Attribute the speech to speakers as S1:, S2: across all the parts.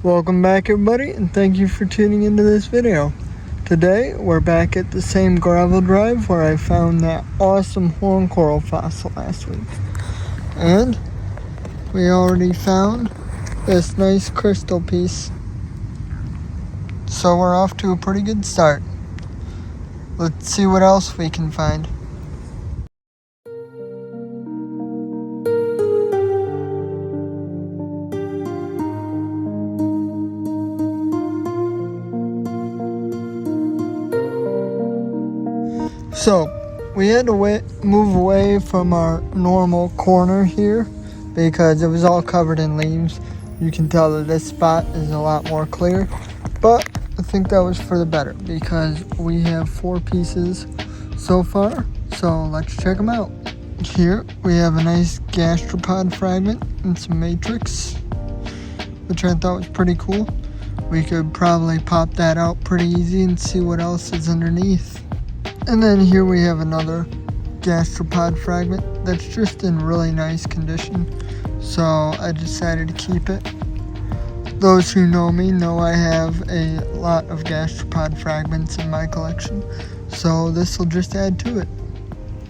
S1: Welcome back everybody, and thank you for tuning into this video. Today we're back at the same gravel drive where I found that awesome horn coral fossil last week. And we already found this nice crystal piece. So we're off to a pretty good start. Let's see what else we can find. So, we had to move away from our normal corner here because it was all covered in leaves. You can tell that this spot is a lot more clear, but I think that was for the better because we have 4 pieces so far, so let's check them out. Here we have a nice Gastropod fragment and some matrix, which I thought was pretty cool. We could probably pop that out pretty easy and see what else is underneath. And then here we have another Gastropod fragment that's just in really nice condition, so I decided to keep it. Those who know me know I have a lot of Gastropod fragments in my collection, so this will just add to it.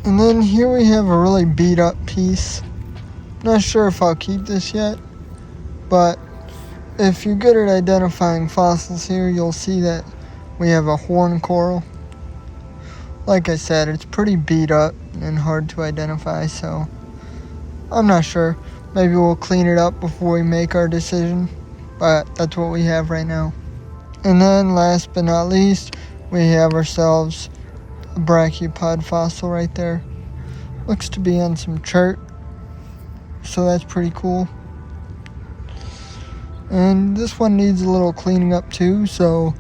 S1: And then here we have a really beat up piece. Not sure if I'll keep this yet, but if you're good at identifying fossils here, you'll see that we have a horn coral. Like I said, it's pretty beat up and hard to identify, so I'm not sure. Maybe we'll clean it up before we make our decision, but that's what we have right now. And then last but not least, we have ourselves a Brachiopod fossil right there. Looks to be on some chert, so that's pretty cool. And this one needs a little cleaning up too, so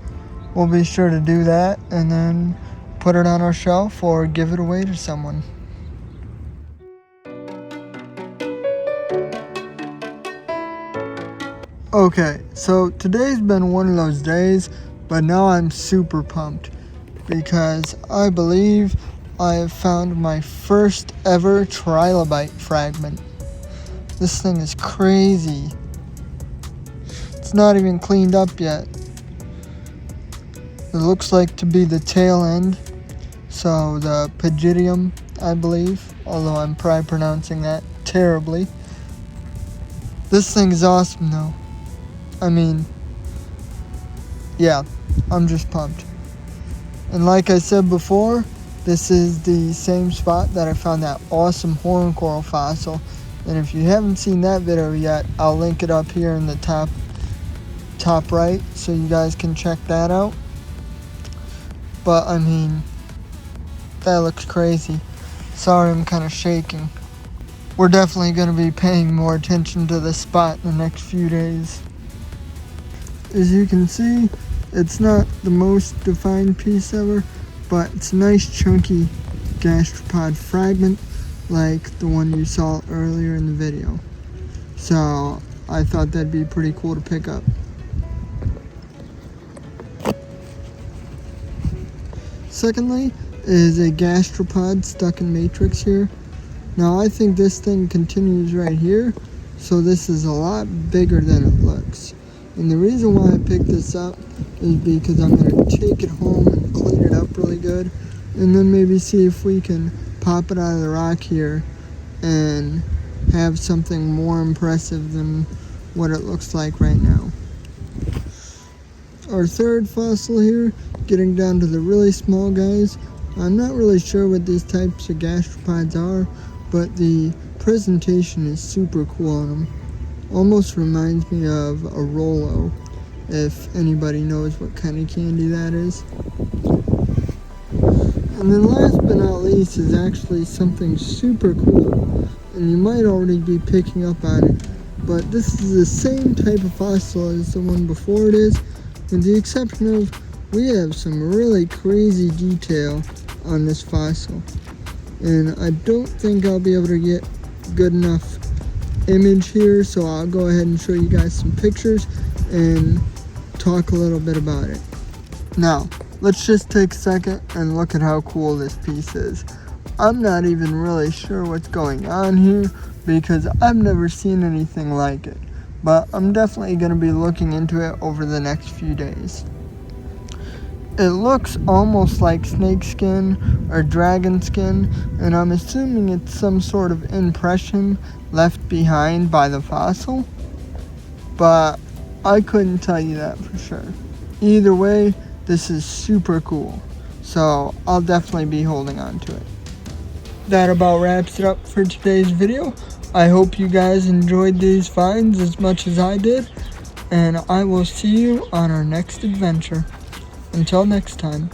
S1: we'll be sure to do that and then put it on our shelf or give it away to someone. Okay, so today's been one of those days, but now I'm super pumped because I believe I have found my first ever Trilobite fragment. This thing is crazy. It's not even cleaned up yet. It looks like to be the tail end. So the pygidium, I believe, although I'm probably pronouncing that terribly. This thing is awesome though. I mean, yeah, I'm just pumped. And like I said before, this is the same spot that I found that awesome horn coral fossil. And if you haven't seen that video yet, I'll link it up here in the top right so you guys can check that out. But I mean, that looks crazy. Sorry, I'm kind of shaking. We're definitely going to be paying more attention to this spot in the next few days. As you can see, it's not the most defined piece ever, but it's a nice chunky Gastropod fragment like the one you saw earlier in the video. So I thought that'd be pretty cool to pick up. Secondly is a gastropod stuck in matrix here. Now I think this thing continues right here, so this is a lot bigger than it looks. And the reason why I picked this up is because I'm going to take it home and clean it up really good, and then maybe see if we can pop it out of the rock here and have something more impressive than what it looks like right now. Our third fossil here, getting down to the really small guys. I'm not really sure what these types of gastropods are, but the presentation is super cool on them. Almost reminds me of a Rolo, if anybody knows what kind of candy that is. And then last but not least is actually something super cool, and you might already be picking up on it, but this is the same type of fossil as the one before it is, with the exception of we have some really crazy detail on this fossil, and I don't think I'll be able to get good enough image here, so I'll go ahead and show you guys some pictures and talk a little bit about it. Now, let's just take a second and look at how cool this piece is. I'm not even really sure what's going on here because I've never seen anything like it. but I'm definitely going to be looking into it over the next few days. It looks almost like snake skin or dragon skin, and I'm assuming it's some sort of impression left behind by the fossil, but I couldn't tell you that for sure. Either way, this is super cool, so I'll definitely be holding on to it. That about wraps it up for today's video. I hope you guys enjoyed these finds as much as I did, and I will see you on our next adventure. Until next time.